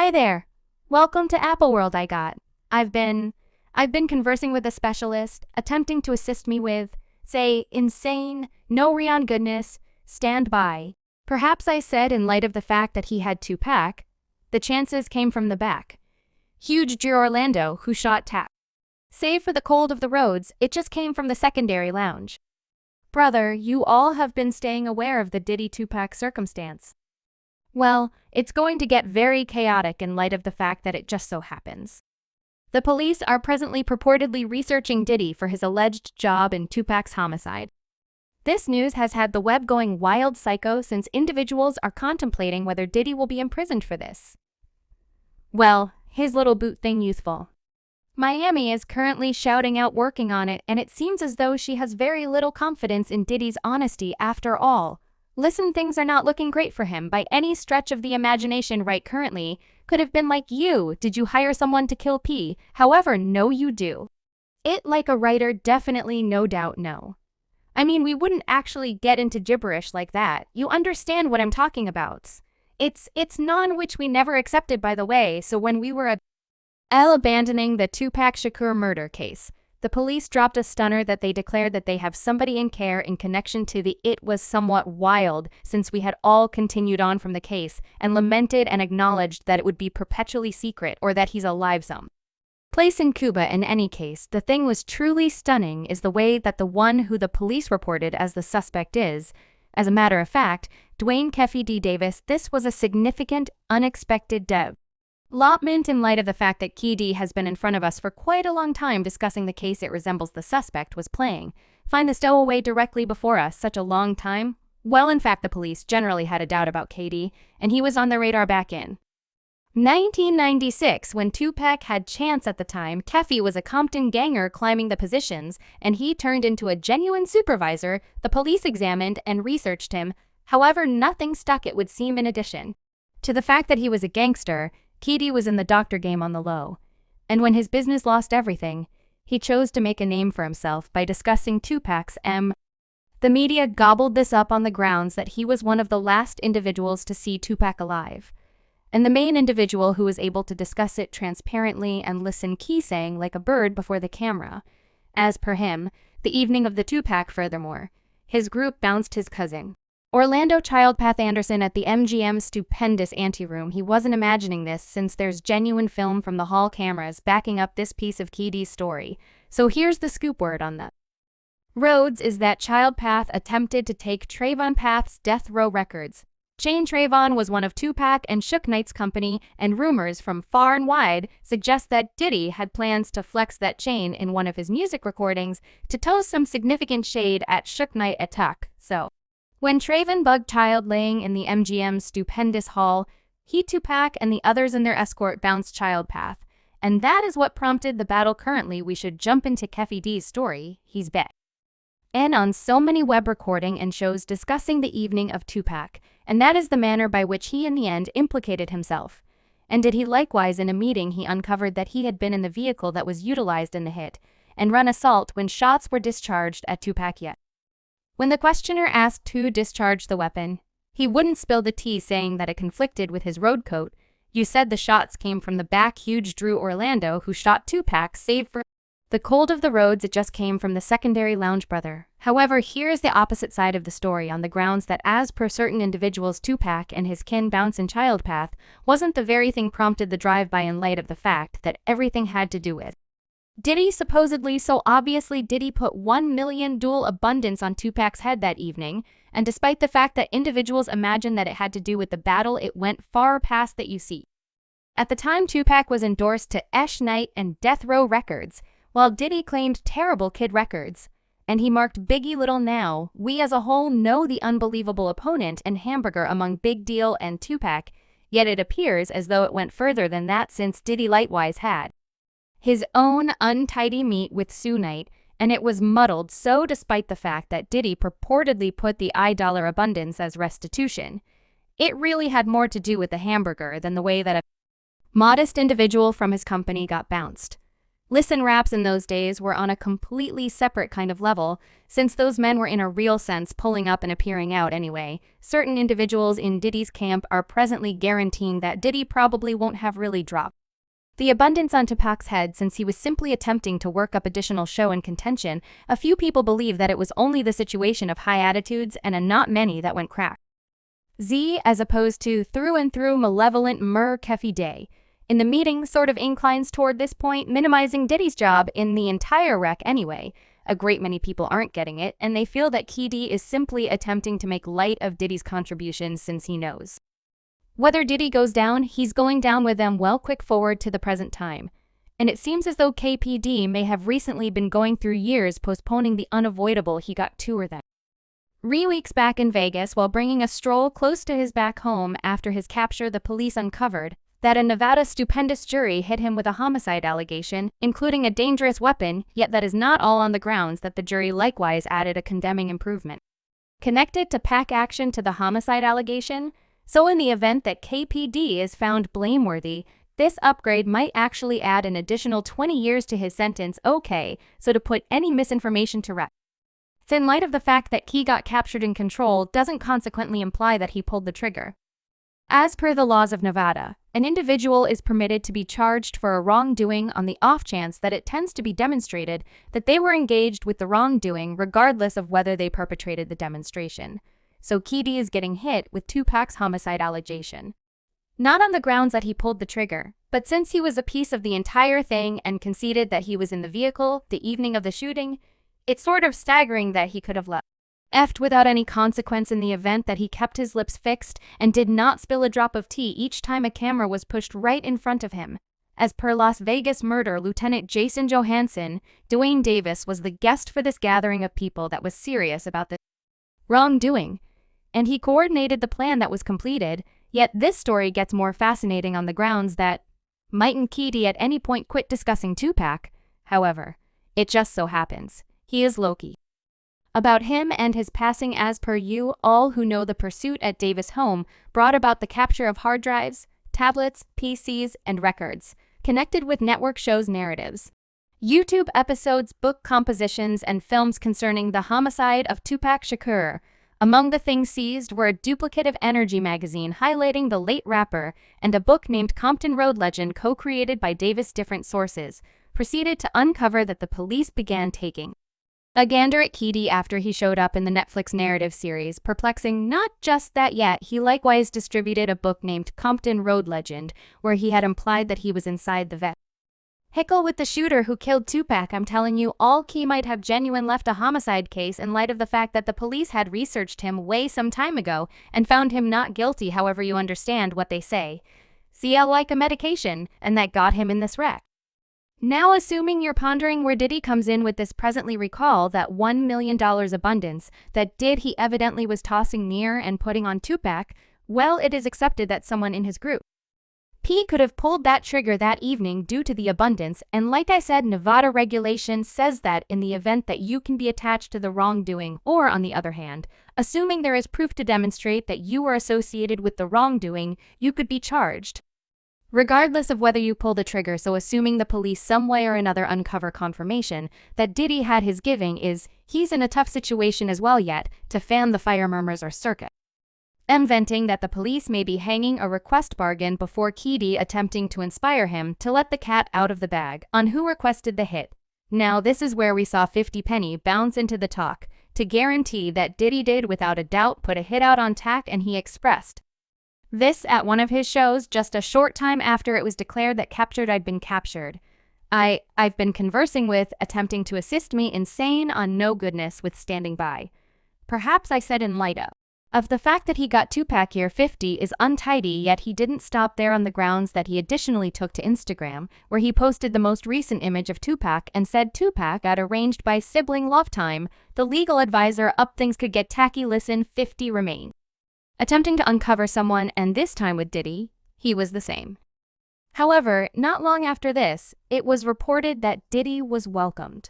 Hi there. Welcome to Apple World. I've been conversing with a specialist, attempting to assist me with, say, insane, no Rion goodness, stand by. Perhaps I said in light of the fact that he had Tupac, the chances came from the back. Huge Drew Orlando who shot Tap. Save for the cold of the roads, it just came from the secondary lounge. Brother, you all have been staying aware of the Diddy-Tupac circumstance. Well, it's going to get very chaotic in light of the fact that it just so happens. The police are presently purportedly researching Diddy for his alleged job in Tupac's homicide. This news has had the web going wild psycho since individuals are contemplating whether Diddy will be imprisoned for this. Well, his little boot thing youthful. Miami is currently shouting out working on it, and it seems as though she has very little confidence in Diddy's honesty after all. Listen, things are not looking great for him by any stretch of the imagination right currently. Could have been like you. Did you hire someone to kill P? However, no you do. It like a writer, definitely, no doubt, no. I mean, we wouldn't actually get into gibberish like that. You understand what I'm talking about. It's non which we never accepted, by the way, so when we were abandoning the Tupac Shakur murder case, the police dropped a stunner that they declared that they have somebody in care in connection to the it was somewhat wild since we had all continued on from the case and lamented and acknowledged that it would be perpetually secret or that he's alive some place in Cuba. In any case, the thing was truly stunning is the way that the one who the police reported as the suspect is, as a matter of fact, Dwayne Keffy D. Davis. This was a significant, unexpected development in light of the fact that Key D has been in front of us for quite a long time discussing the case. It resembles the suspect was playing find the stowaway directly before us such a long time. Well, in fact, the police generally had a doubt about KD, and he was on the radar back in 1996 when Tupac had chance. At the time, Keffy was a Compton ganger climbing the positions, and he turned into a genuine supervisor. The police examined and researched him. However, nothing stuck, it would seem. In addition to the fact that he was a gangster, Keedy was in the doctor game on the low, and when his business lost everything, he chose to make a name for himself by discussing Tupac's M. The media gobbled this up on the grounds that he was one of the last individuals to see Tupac alive, and the main individual who was able to discuss it transparently and listen key saying like a bird before the camera. As per him, the evening of the Tupac, furthermore, his group bounced his cousin Orlando Childpath Anderson at the MGM's stupendous anteroom. He wasn't imagining this since there's genuine film from the hall cameras backing up this piece of Keedy's story. So here's the scoop word on the roads is that Childpath attempted to take Trayvon Path's death row records. Chain Trayvon was one of Tupac and Suge Knight's company, and rumors from far and wide suggest that Diddy had plans to flex that chain in one of his music recordings to toss some significant shade at Suge Knight attack. So when Trayvon bugged Child laying in the MGM's stupendous hall, he, Tupac, and the others in their escort bounced Childpath, and that is what prompted the battle. Currently, we should jump into Keffy D's story. He's back and on so many web recording and shows discussing the evening of Tupac, and that is the manner by which he in the end implicated himself. And did he likewise in a meeting he uncovered that he had been in the vehicle that was utilized in the hit and run assault when shots were discharged at Tupac yet. When the questioner asked who discharged the weapon, he wouldn't spill the tea, saying that it conflicted with his road coat. You said the shots came from the back. Huge Drew Orlando who shot Tupac, save for the cold of the roads, it just came from the secondary lounge, brother. However, here is the opposite side of the story on the grounds that as per certain individuals, Tupac and his kin bounce in Childpath wasn't the very thing prompted the drive-by in light of the fact that everything had to do with Diddy supposedly. So obviously Diddy put 1 million dual abundance on Tupac's head that evening, and despite the fact that individuals imagine that it had to do with the battle, it went far past that. You see, at the time Tupac was endorsed to Esh Knight and Death Row Records, while Diddy claimed Terrible Kid Records, and he marked Biggie Little. Now, we as a whole know the unbelievable opponent and hamburger among Big Deal and Tupac, yet it appears as though it went further than that since Diddy likewise had his own untidy meet with Sue Knight, and it was muddled. So despite the fact that Diddy purportedly put the $1 abundance as restitution, it really had more to do with the hamburger than the way that a modest individual from his company got bounced. Listen raps in those days were on a completely separate kind of level, since those men were in a real sense pulling up and appearing out anyway. Certain individuals in Diddy's camp are presently guaranteeing that Diddy probably won't have really dropped the abundance on Tupac's head since he was simply attempting to work up additional show and contention. A few people believe that it was only the situation of high attitudes and a not many that went crack. Z as opposed to through and through malevolent Kefi Day. In the meeting sort of inclines toward this point, minimizing Diddy's job in the entire wreck anyway. A great many people aren't getting it, and they feel that Key is simply attempting to make light of Diddy's contributions since he knows whether Diddy goes down, he's going down with them. Well, quick forward to the present time. And it seems as though KPD may have recently been going through years postponing the unavoidable. He got tour then. Weeks back in Vegas while bringing a stroll close to his back home after his capture, the police uncovered that a Nevada stupendous jury hit him with a homicide allegation, including a dangerous weapon, yet that is not all on the grounds that the jury likewise added a condemning improvement connected to PAC action to the homicide allegation. So in the event that KPD is found blameworthy, this upgrade might actually add an additional 20 years to his sentence. Okay, so to put any misinformation to rest, in light of the fact that Key got captured in control doesn't consequently imply that he pulled the trigger. As per the laws of Nevada, an individual is permitted to be charged for a wrongdoing on the off chance that it tends to be demonstrated that they were engaged with the wrongdoing regardless of whether they perpetrated the demonstration. So Key is getting hit with Tupac's homicide allegation. Not on the grounds that he pulled the trigger, but since he was a piece of the entire thing and conceded that he was in the vehicle the evening of the shooting, it's sort of staggering that he could have left without any consequence in the event that he kept his lips fixed and did not spill a drop of tea each time a camera was pushed right in front of him. As per Las Vegas murder Lieutenant Jason Johansson, Dwayne Davis was the guest for this gathering of people that was serious about the wrongdoing, and he coordinated the plan that was completed. Yet this story gets more fascinating on the grounds that mightn't Key at any point quit discussing Tupac. However, it just so happens he is Loki. About him and his passing, as per you all who know, the pursuit at Davis' home brought about the capture of hard drives, tablets, PCs, and records, connected with network shows, narratives, YouTube episodes, book compositions, and films concerning the homicide of Tupac Shakur. Among the things seized were a duplicative Energy magazine highlighting the late rapper and a book named Compton Road Legend co-created by Davis. Different sources proceeded to uncover that the police began taking a gander at Key after he showed up in the Netflix narrative series. Perplexing, not just that yet, he likewise distributed a book named Compton Road Legend, where he had implied that he was inside the vehicle with the shooter who killed Tupac. I'm telling you, all Key might have genuine left a homicide case in light of the fact that the police had researched him way some time ago and found him not guilty. However, you understand what they say. CL like a medication, and that got him in this wreck. Now, assuming you're pondering where Diddy comes in with this, presently recall that $1 million abundance that he evidently was tossing near and putting on Tupac. Well, it is accepted that someone in his group P could have pulled that trigger that evening due to the abundance, and like I said, Nevada regulation says that in the event that you can be attached to the wrongdoing, or on the other hand, assuming there is proof to demonstrate that you were associated with the wrongdoing, you could be charged regardless of whether you pull the trigger. So assuming the police some way or another uncover confirmation that Diddy had his giving, he's in a tough situation as well. Yet to fan the fire, murmurs are circa venting that the police may be hanging a request bargain before Key, attempting to inspire him to let the cat out of the bag on who requested the hit. Now this is where we saw 50 Penny bounce into the talk to guarantee that Diddy did without a doubt put a hit out on Tack, and he expressed this at one of his shows just a short time after it was declared that captured I'd been captured. I've been conversing with, attempting to assist me, insane on no goodness with standing by. Perhaps I said in light of the fact that he got Tupac here 50 is untidy, yet he didn't stop there on the grounds that he additionally took to Instagram, where he posted the most recent image of Tupac and said Tupac got arranged by sibling love time. The legal advisor up things could get tacky. Listen, 50 remain attempting to uncover someone, and this time with Diddy, he was the same. However, not long after this, it was reported that Diddy was welcomed